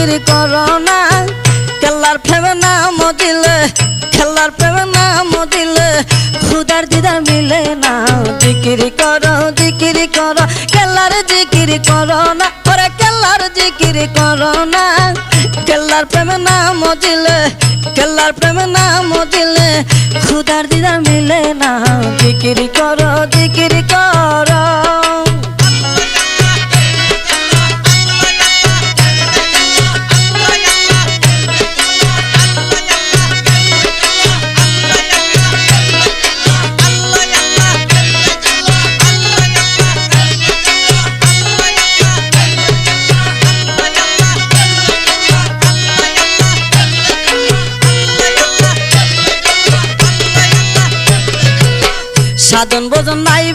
জিকির করো না কেল্লার প্রেমে নাম দিলে খেলার প্রেমে নাম দিলে খুদার দিদার মিলে না জিকির করো কেল্লার জিকির করো না ওরে কেল্লার জিকির করো না কেল্লার প্রেমে নাম দিলে কেল্লার প্রেমে নাম দিলে খুদার দিদার মিলে না জিকির করো সাধন ভজন নাই